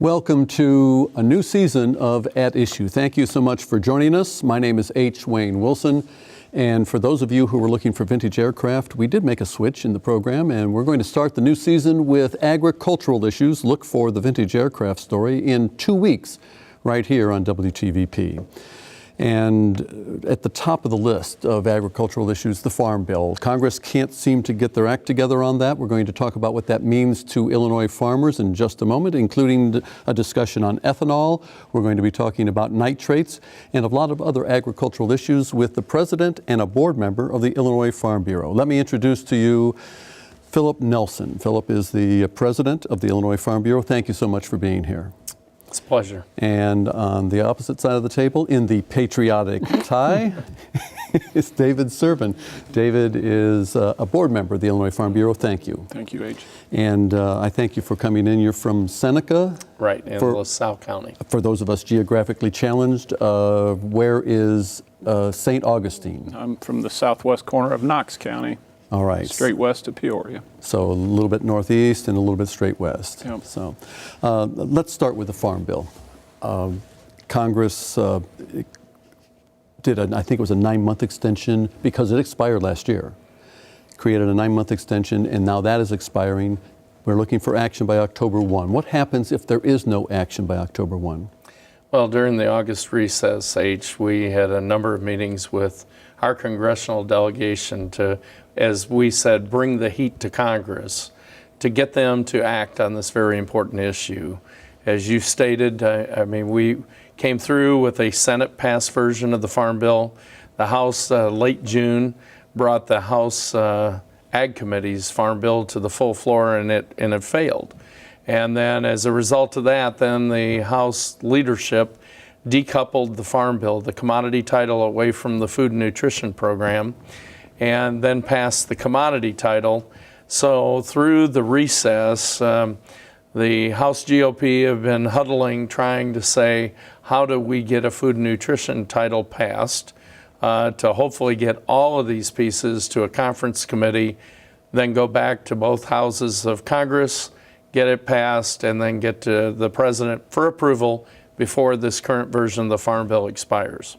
Welcome to a new season of At Issue. Thank you so much for joining us. My name is H. Wayne Wilson. And for those of you who were looking for vintage aircraft, we did make a switch in the program, and we're going to start the new season with agricultural issues. Look for the vintage aircraft story in 2 weeks right here on WTVP. And at the top of the list of agricultural issues, the Farm Bill. Congress can't seem to get their act together on that. We're going to talk about what that means to Illinois farmers in just a moment, including a discussion on ethanol. We're going to be talking about nitrates and a lot of other agricultural issues with the president and a board member of the Illinois Farm Bureau. Let me introduce to you Philip Nelson. Philip is the president of the Illinois Farm Bureau. Thank you so much for being here. It's a pleasure. And on the opposite side of the table, in the patriotic tie, is David Servin. David is a board member of the Illinois Farm Bureau. Thank you. Thank you, H. And I thank you for coming in. You're from Seneca. Right, in LaSalle County. For those of us geographically challenged, where is St. Augustine? I'm from the southwest corner of Knox County. All right. Straight west of Peoria. So a little bit northeast and a little bit straight west. Yep. So let's start with the Farm Bill. Congress did, I think it was a 9-month extension because it expired last year. Created a 9-month extension, and now that is expiring. We're looking for action by October 1. What happens if there is no action by October 1? Well, during the August recess, H, we had a number of meetings with our congressional delegation to, as we said, bring the heat to Congress to get them to act on this very important issue. As you stated, I mean, we came through with a Senate-passed version of the Farm Bill. The House, late June, brought the House Ag Committee's Farm Bill to the full floor, and it failed. And then as a result of that, then the House leadership decoupled the Farm Bill, the commodity title, away from the Food and Nutrition Program, and then passed the commodity title. So through the recess, the House GOP have been huddling, trying to say, how do we get a food and nutrition title passed to hopefully get all of these pieces to a conference committee, then go back to both houses of Congress, get it passed, and then get to the president for approval before this current version of the Farm Bill expires.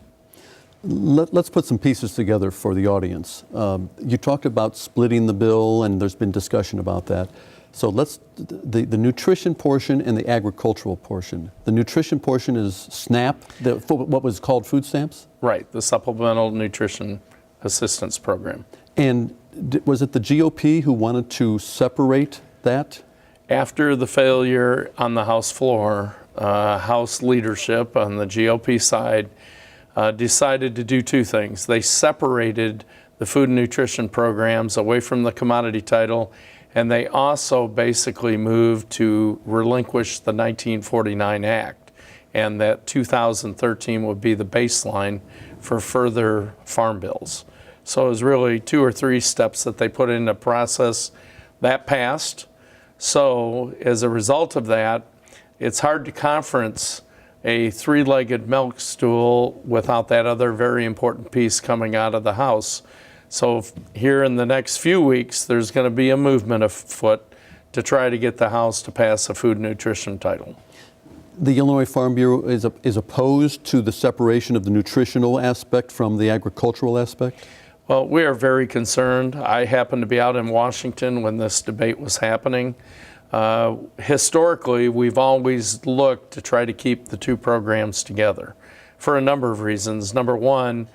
Let's put some pieces together for the audience. You talked about splitting the bill, and there's been discussion about that. So the nutrition portion and the agricultural portion. The nutrition portion is SNAP, what was called food stamps? Right, the Supplemental Nutrition Assistance Program. And was it the GOP who wanted to separate that? After the failure on the House floor, House leadership on the GOP side decided to do two things. They separated the food and nutrition programs away from the commodity title, and they also basically moved to relinquish the 1949 Act, and that 2013 would be the baseline for further farm bills. So it was really 2 or 3 steps that they put into process. That passed. So as a result of that, it's hard to conference a 3-legged milk stool without that other very important piece coming out of the House. So here in the next few weeks, there's going to be a movement afoot to try to get the House to pass a food and nutrition title. The Illinois Farm Bureau is opposed to the separation of the nutritional aspect from the agricultural aspect? Well, we are very concerned. I happened to be out in Washington when this debate was happening. Historically, we've always looked to try to keep the two programs together for a number of reasons. Number one,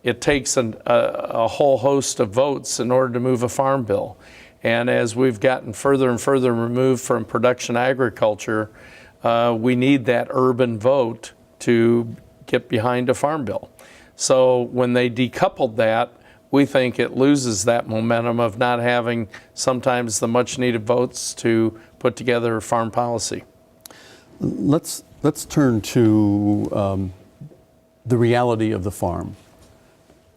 it takes a whole host of votes in order to move a farm bill. And as we've gotten further and further removed from production agriculture, we need that urban vote to get behind a farm bill. So when they decoupled that, we think it loses that momentum of not having sometimes the much needed votes to put together farm policy. Let's turn to the reality of the farm.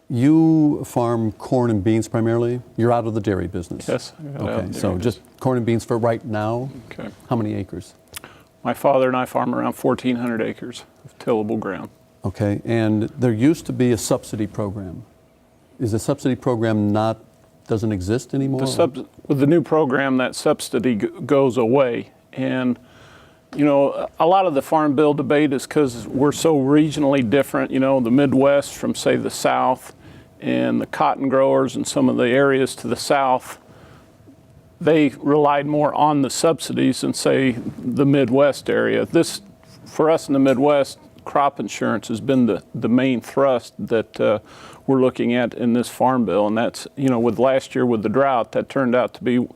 You farm corn and beans primarily. You're out of the dairy business. Yes. Okay, so just corn and beans for right now. Okay. How many acres? My father and I farm around 1,400 acres of tillable ground. Okay, and there used to be a subsidy program. Is the subsidy program doesn't exist anymore? With the new program, that subsidy goes away, and You know, a lot of the farm bill debate is because we're so regionally different. You know, the Midwest from, say, the South, and the cotton growers and some of the areas to the South, they relied more on the subsidies than, say, the Midwest area. For us in the Midwest, crop insurance has been the main thrust that we're looking at in this farm bill. And that's, you know, with last year with the drought, that turned out to be,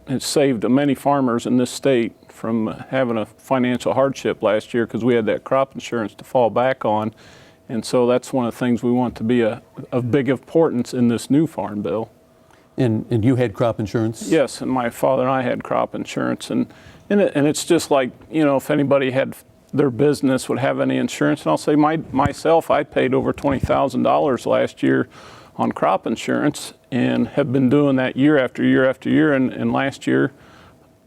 it saved many farmers in this state from having a financial hardship last year because we had that crop insurance to fall back on. And so that's one of the things we want to be of big importance in this new farm bill. And you had crop insurance? Yes, and my father and I had crop insurance, and it's just like, you know, if anybody had their business would have any insurance, and I'll say myself, I paid over $20,000 last year on crop insurance, and have been doing that year after year after year, and last year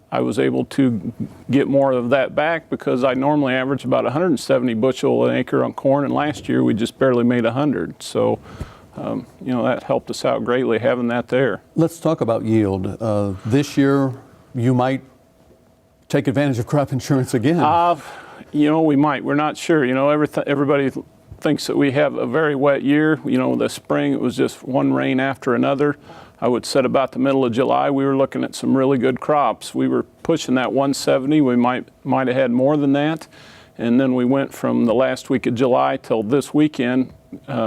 I was able to get more of that back because I normally average about 170 bushel an acre on corn, and last year we just barely made 100. So. You know, that helped us out greatly having that there. Let's talk about yield. This year, you might take advantage of crop insurance again. You know, we might. We're not sure. You know, everybody thinks that we have a very wet year. You know, the spring, it was just one rain after another. I would say about the middle of July, we were looking at some really good crops. We were pushing that 170. We might have had more than that. And then we went from the last week of July till this weekend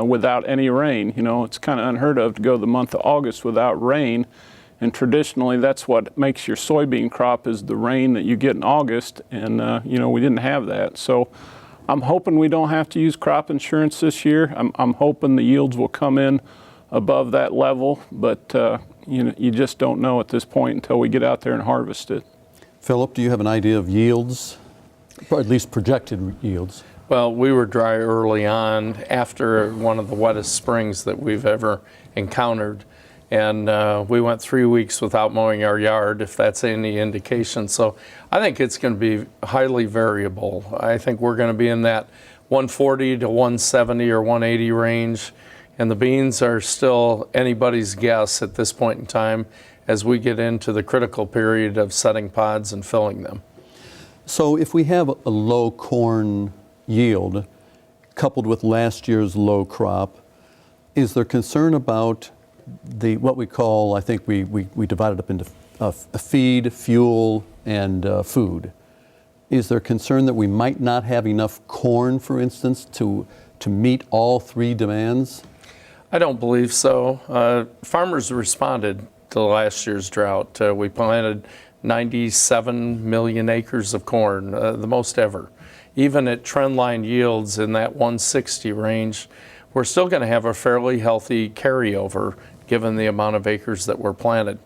without any rain. You know, it's kind of unheard of to go the month of August without rain. And traditionally, that's what makes your soybean crop is the rain that you get in August. And, you know, we didn't have that. So I'm hoping we don't have to use crop insurance this year. I'm hoping the yields will come in above that level. But, you know, you just don't know at this point until we get out there and harvest it. Philip, do you have an idea of yields, or at least projected yields? Well, we were dry early on after one of the wettest springs that we've ever encountered. And we went 3 weeks without mowing our yard, if that's any indication. So I think it's going to be highly variable. I think we're going to be in that 140 to 170 or 180 range. And the beans are still anybody's guess at this point in time as we get into the critical period of setting pods and filling them. So if we have a low corn yield coupled with last year's low crop, is there concern about what we call, I think we divide it up into feed, fuel, and food. Is there concern that we might not have enough corn, for instance, to meet all three demands? I don't believe so. Farmers responded to last year's drought. We planted 97 million acres of corn, the most ever. Even at trendline yields in that 160 range, we're still going to have a fairly healthy carryover given the amount of acres that were planted.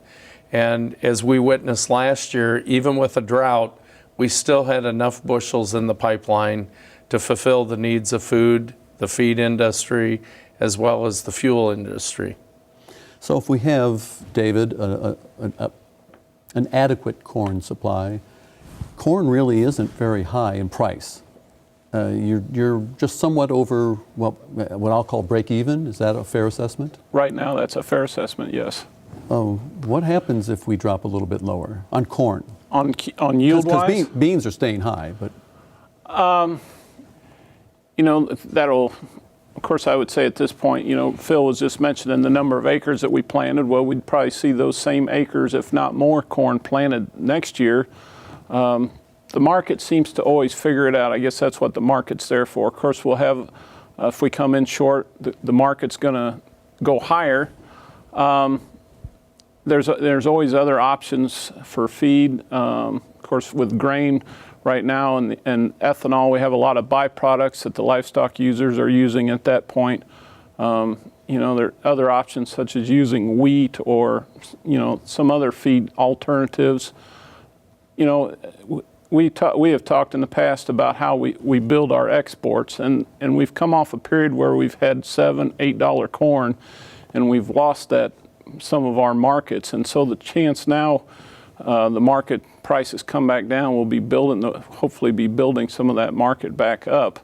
And as we witnessed last year, even with a drought, we still had enough bushels in the pipeline to fulfill the needs of food, the feed industry, as well as the fuel industry. So if we have, David, an adequate corn supply, corn really isn't very high in price. You're just somewhat over what I'll call break even. Is that a fair assessment? Right now, that's a fair assessment, yes. What happens if we drop a little bit lower on corn? On yield-wise? Because beans are staying high, but... You know, that'll, of course, I would say at this point, you know, Phil was just mentioning the number of acres that we planted. Well, we'd probably see those same acres, if not more, corn planted next year. The market seems to always figure it out. I guess that's what the market's there for. Of course, we'll have, if we come in short, the market's going to go higher. There's always other options for feed. Of course, with grain right now and ethanol, we have a lot of byproducts that the livestock users are using at that point. You know, there are other options such as using wheat or, you know, some other feed alternatives. You know, we have talked in the past about how we build our exports, and we've come off a period where we've had $7, $8 corn, and we've lost some of our markets. And so the chance now the market prices come back down, we'll hopefully be building some of that market back up.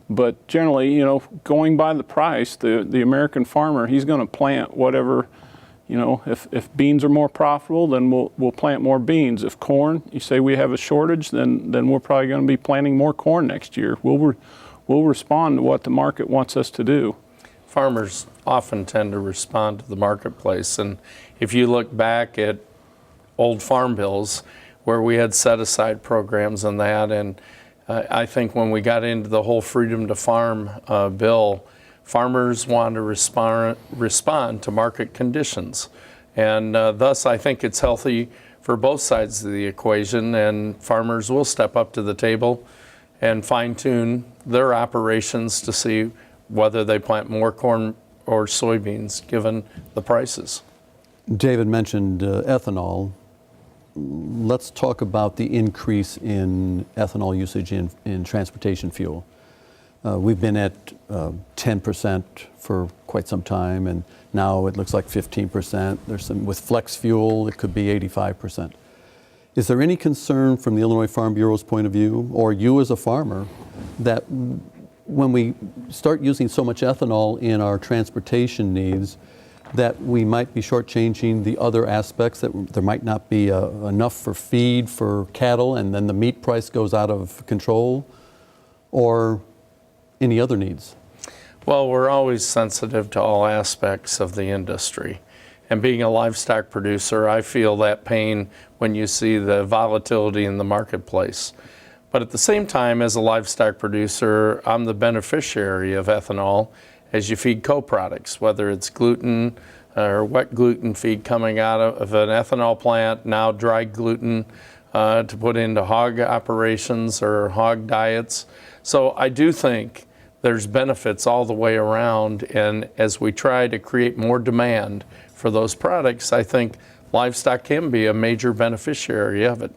But generally, you know, going by the price, the American farmer, he's going to plant whatever, You know, if beans are more profitable, then we'll plant more beans. If corn, you say we have a shortage, then we're probably going to be planting more corn next year. We'll respond to what the market wants us to do. Farmers often tend to respond to the marketplace, and if you look back at old farm bills where we had set aside programs on that, and I think when we got into the whole Freedom to Farm bill, farmers wanted to respond to market conditions, and thus I think it's healthy for both sides of the equation, and farmers will step up to the table and fine-tune their operations to see whether they plant more corn or soybeans given the prices. David mentioned ethanol. Let's talk about the increase in ethanol usage in transportation fuel. We've been at 10% for quite some time, and now it looks like 15%. There's some, with flex fuel, it could be 85%. Is there any concern from the Illinois Farm Bureau's point of view, or you as a farmer, that when we start using so much ethanol in our transportation needs, that we might be shortchanging the other aspects, that there might not be enough for feed for cattle, and then the meat price goes out of control, or any other needs? Well, we're always sensitive to all aspects of the industry. And being a livestock producer, I feel that pain when you see the volatility in the marketplace. But at the same time, as a livestock producer, I'm the beneficiary of ethanol as you feed co-products, whether it's gluten or wet gluten feed coming out of an ethanol plant, now dry gluten to put into hog operations or hog diets. So I do think there's benefits all the way around, and as we try to create more demand for those products, I think livestock can be a major beneficiary of it.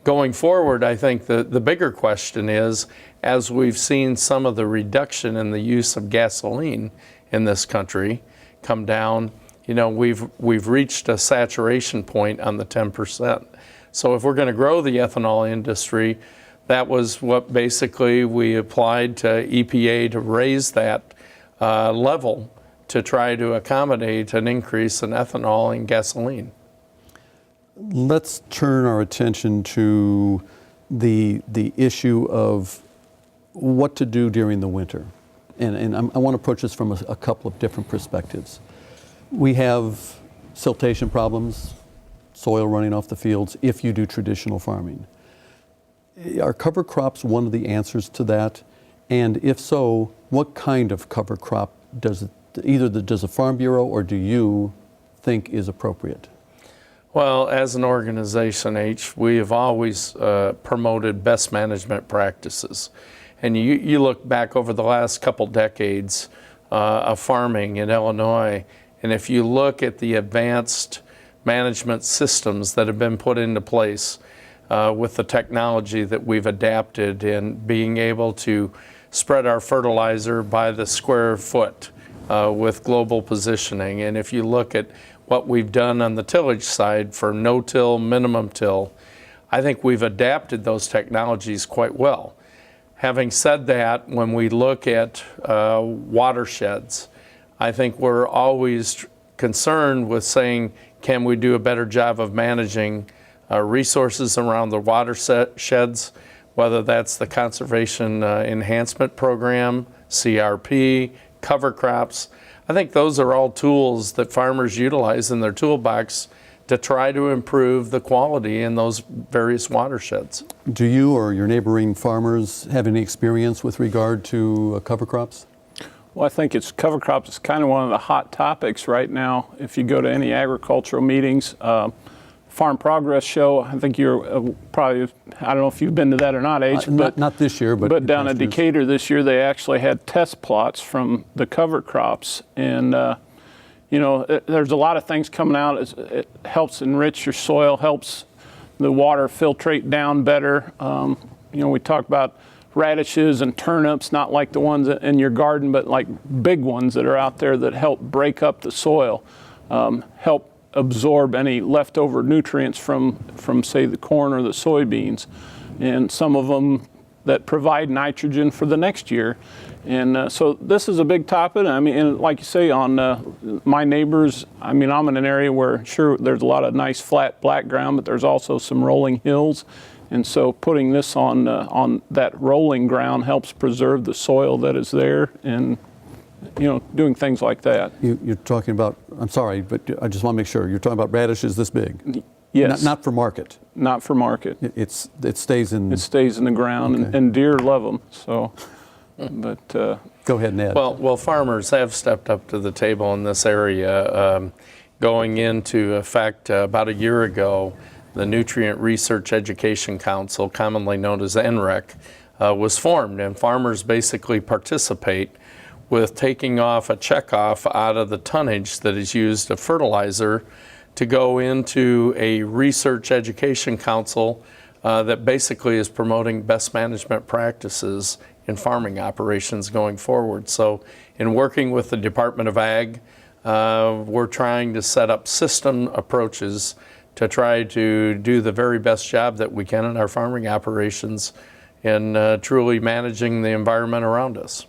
Going forward, I think the bigger question is, as we've seen some of the reduction in the use of gasoline in this country come down, you know, we've reached a saturation point on the 10%. So if we're going to grow the ethanol industry, that was what basically we applied to EPA to raise that level to try to accommodate an increase in ethanol and gasoline. Let's turn our attention to the issue of what to do during the winter. And I want to approach this from a couple of different perspectives. We have siltation problems, soil running off the fields, if you do traditional farming. Are cover crops one of the answers to that? And if so, what kind of cover crop does the Farm Bureau or do you think is appropriate? Well, as an organization, we have always promoted best management practices. And you look back over the last couple decades of farming in Illinois, and if you look at the advanced management systems that have been put into place with the technology that we've adapted in being able to spread our fertilizer by the square foot with global positioning. And if you look at what we've done on the tillage side for no-till, minimum till, I think we've adapted those technologies quite well. Having said that, when we look at watersheds, I think we're always concerned with saying, can we do a better job of managing resources around the watersheds, whether that's the Conservation Enhancement Program, CRP, cover crops. I think those are all tools that farmers utilize in their toolbox to try to improve the quality in those various watersheds. Do you or your neighboring farmers have any experience with regard to cover crops? Well, I think cover crops is kind of one of the hot topics right now. If you go to any agricultural meetings, Farm Progress Show, I think you're probably, I don't know if you've been to that or not, H, but not this year, but down at Decatur this year, they actually had test plots from the cover crops. And, you know, there's a lot of things coming out. It helps enrich your soil, helps the water filtrate down better. You know, we talk about radishes and turnips, not like the ones in your garden, but like big ones that are out there that help break up the soil, help absorb any leftover nutrients from say the corn or the soybeans. And some of them, that provide nitrogen for the next year. And so this is a big topic. I mean, and like you say, on my neighbors, I mean, I'm in an area where, sure, there's a lot of nice flat black ground, but there's also some rolling hills. And so putting this on that rolling ground helps preserve the soil that is there, and doing things like that. You're talking about, I'm sorry, but I just want to make sure, you're talking about radishes this big? Yes. Not for market? Not for market. It stays in... It stays in the ground, Okay. and deer love them, so, but... Go ahead, Ned. Well, farmers have stepped up to the table in this area. Going into effect about a year ago, the Nutrient Research Education Council, commonly known as NREC, was formed, and farmers basically participate with taking off a checkoff out of the tonnage that is used of fertilizer to go into a research education council that basically is promoting best management practices in farming operations going forward. So in working with the Department of Ag, we're trying to set up system approaches to try to do the very best job that we can in our farming operations in truly managing the environment around us.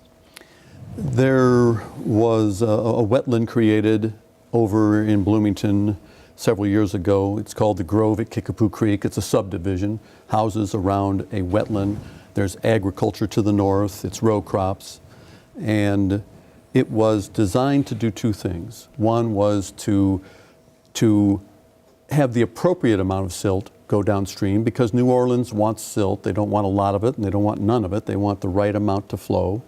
There was a wetland created over in Bloomington several years ago. It's called the Grove at Kickapoo Creek. It's a subdivision, houses around a wetland. There's agriculture to the north, it's row crops, and it was designed to do two things. One was to have the appropriate amount of silt go downstream, because New Orleans wants silt. They don't want a lot of it and they don't want none of it. They want the right amount to flow.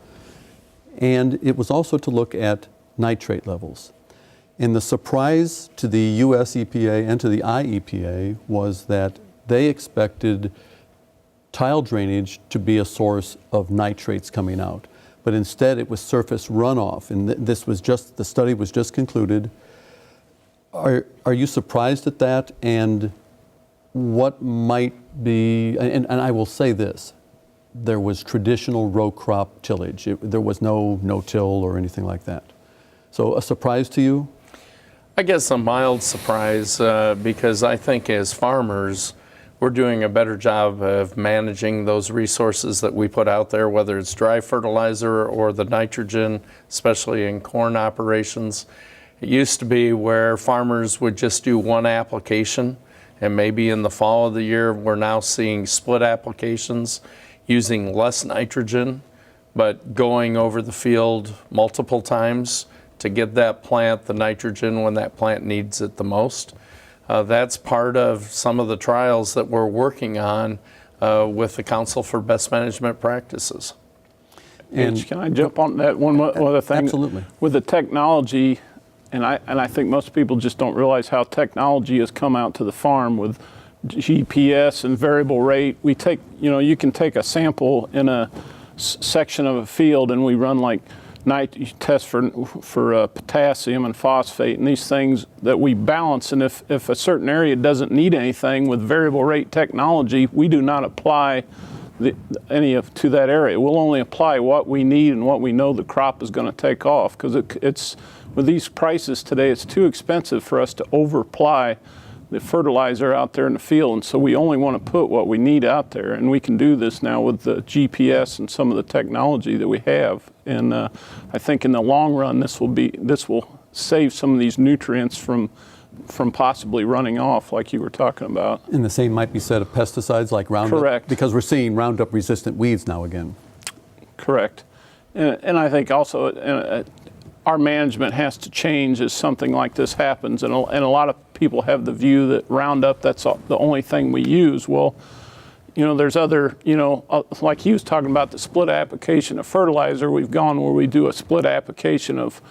And it was also to look at nitrate levels. And the surprise to the US EPA and to the IEPA was that they expected tile drainage to be a source of nitrates coming out. But instead it was surface runoff. And this was just, the study was just concluded. Are you surprised at that? And what might be, and I will say this, there was traditional row crop tillage. There was no no-till or anything like that. So a surprise to you? I guess a mild surprise because I think as farmers, we're doing a better job of managing those resources that we put out there, whether it's dry fertilizer or the nitrogen, especially in corn operations. It used to be where farmers would just do one application, and maybe in the fall of the year, we're now seeing split applications using less nitrogen, but going over the field multiple times to give that plant the nitrogen when that plant needs it the most. That's part of some of the trials that we're working on with the Council for Best Management Practices. And can I jump on that one other thing? Absolutely. With the technology, and I think most people just don't realize how technology has come out to the farm with GPS and variable rate. We take, you can take a sample in a section of a field, and we run like test for potassium and phosphate and these things that we balance. And if a certain area doesn't need anything with variable rate technology, we do not apply to that area. We'll only apply what we need and what we know the crop is going to take off, because it's with these prices today, it's too expensive for us to over-apply the fertilizer out there in the field, and so we only want to put what we need out there, and we can do this now with the GPS and some of the technology that we have. And I think in the long run, this will save some of these nutrients from possibly running off, like you were talking about. And the same might be said of pesticides like Roundup? Correct. Because we're seeing Roundup resistant weeds now again. Correct. And I think also our management has to change as something like this happens. And a lot of people have the view that Roundup, that's the only thing we use. Well, there's other, like he was talking about the split application of fertilizer. We've gone where we do a split application of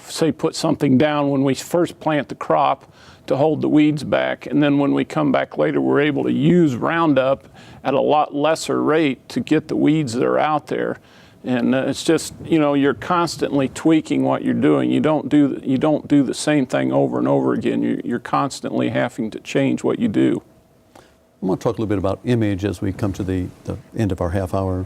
say, put something down when we first plant the crop to hold the weeds back. And then when we come back later, we're able to use Roundup at a lot lesser rate to get the weeds that are out there. And it's just, you're constantly tweaking what you're doing. You don't do the same thing over and over again. You're constantly having to change what you do. I want to talk a little bit about image as we come to the end of our half hour.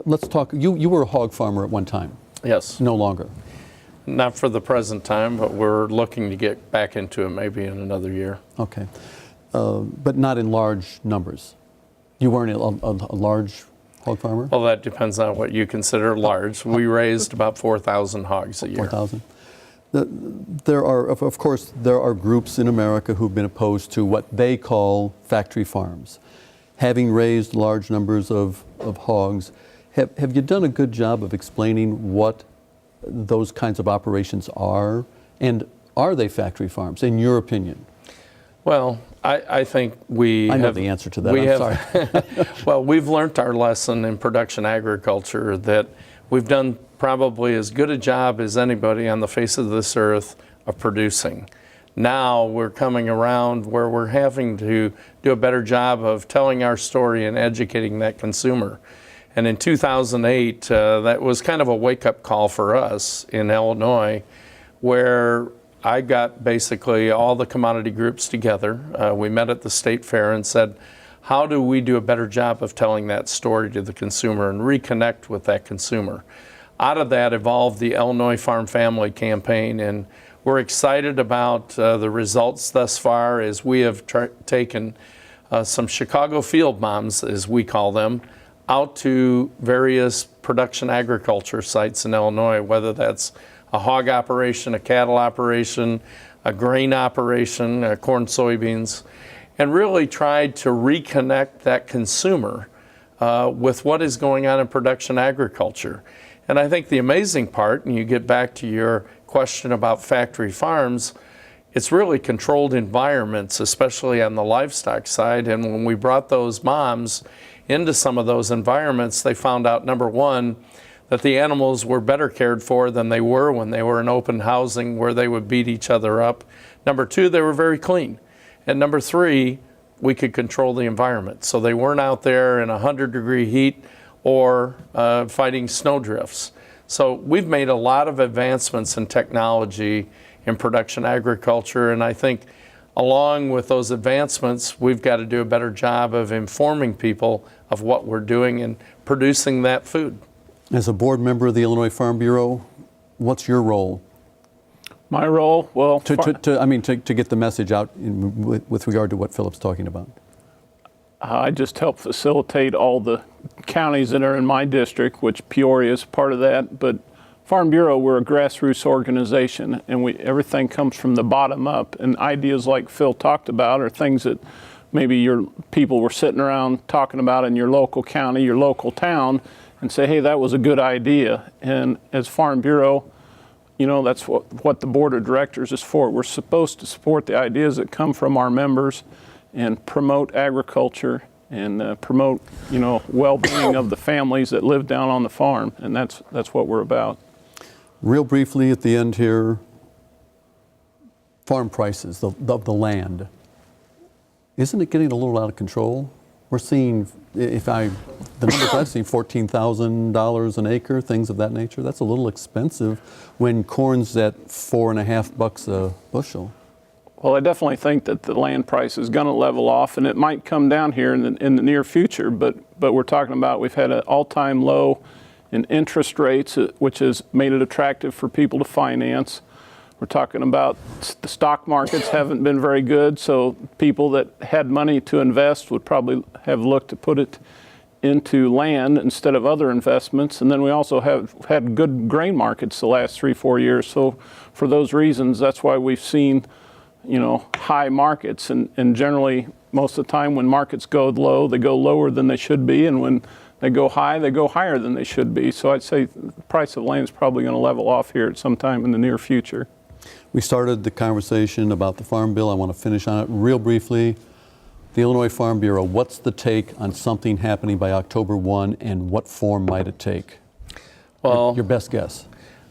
Let's talk, you were a hog farmer at one time. Yes. No longer. Not for the present time, but we're looking to get back into it maybe in another year. Okay. But not in large numbers. You weren't a large hog farmer? Well, that depends on what you consider large. We raised about 4,000 hogs a year. 4,000? There are, of course, there are groups in America who've been opposed to what they call factory farms. Having raised large numbers of hogs, have you done a good job of explaining what those kinds of operations are? And are they factory farms, in your opinion? Well, I think we I know have the answer to that, I'm sorry. Well, we've learned our lesson in production agriculture that we've done probably as good a job as anybody on the face of this earth of producing. Now we're coming around where we're having to do a better job of telling our story and educating that consumer. And in 2008, that was kind of a wake-up call for us in Illinois, where I got basically all the commodity groups together. We met at the state fair and said, how do we do a better job of telling that story to the consumer and reconnect with that consumer? Out of that evolved the Illinois Farm Family Campaign, and we're excited about the results thus far as we have taken some Chicago field moms, as we call them, out to various production agriculture sites in Illinois, whether that's a hog operation, a cattle operation, a grain operation, corn, soybeans, and really tried to reconnect that consumer with what is going on in production agriculture. And I think the amazing part, and you get back to your question about factory farms, it's really controlled environments, especially on the livestock side. And when we brought those moms into some of those environments, they found out, number one, that the animals were better cared for than they were when they were in open housing where they would beat each other up. Number two, they were very clean. And number three, we could control the environment. So they weren't out there in 100-degree heat or fighting snowdrifts. So we've made a lot of advancements in technology in production agriculture, and I think along with those advancements, we've got to do a better job of informing people of what we're doing and producing that food. As a board member of the Illinois Farm Bureau, what's your role? My role, well, To get the message out with regard to what Philip's talking about. I just help facilitate all the counties that are in my district, which Peoria is part of that. But Farm Bureau, we're a grassroots organization, and everything comes from the bottom up. And ideas like Phil talked about are things that maybe your people were sitting around talking about in your local county, your local town, and say, hey, that was a good idea. And as Farm Bureau, you know, that's what the board of directors is for. We're supposed to support the ideas that come from our members and promote agriculture and promote, you know, well-being of the families that live down on the farm. And that's what we're about. Real briefly at the end here, farm prices, the land. Isn't it getting a little out of control? We're seeing, the numbers I've seen, $14,000 an acre, things of that nature. That's a little expensive when corn's at $4.50 a bushel. Well, I definitely think that the land price is going to level off, and it might come down here in the near future. But we're talking about we've had an all-time low in interest rates, which has made it attractive for people to finance. We're talking about the stock markets haven't been very good, so people that had money to invest would probably have looked to put it into land instead of other investments. And then we also have had good grain markets the last 3-4 years. So for those reasons, that's why we've seen, you know, high markets. And generally, most of the time when markets go low, they go lower than they should be. And when they go high, they go higher than they should be. So I'd say the price of land is probably going to level off here at some time in the near future. We started the conversation about the Farm Bill. I want to finish on it real briefly. The Illinois Farm Bureau, what's the take on something happening by October 1, and what form might it take? Well, your best guess.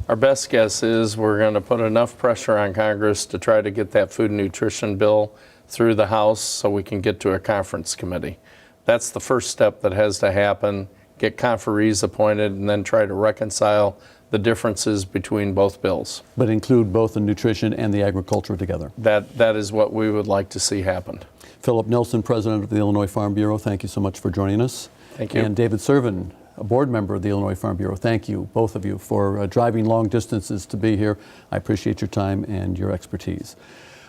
Our best guess is we're going to put enough pressure on Congress to try to get that food and nutrition bill through the House so we can get to a conference committee. That's the first step that has to happen, get conferees appointed, and then try to reconcile the differences between both bills. But include both the nutrition and the agriculture together. That is what we would like to see happen. Philip Nilsson, President of the Illinois Farm Bureau, thank you so much for joining us. Thank you. And David Servin, a board member of the Illinois Farm Bureau, thank you, both of you, for driving long distances to be here. I appreciate your time and your expertise.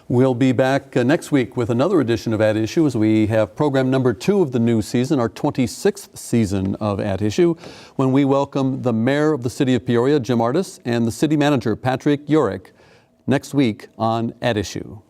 We'll be back next week with another edition of At Issue as we have program number 2 of the new season, our 26th season of At Issue, when we welcome the Mayor of the City of Peoria, Jim Ardis, and the City Manager, Patrick Yorick, next week on At Issue.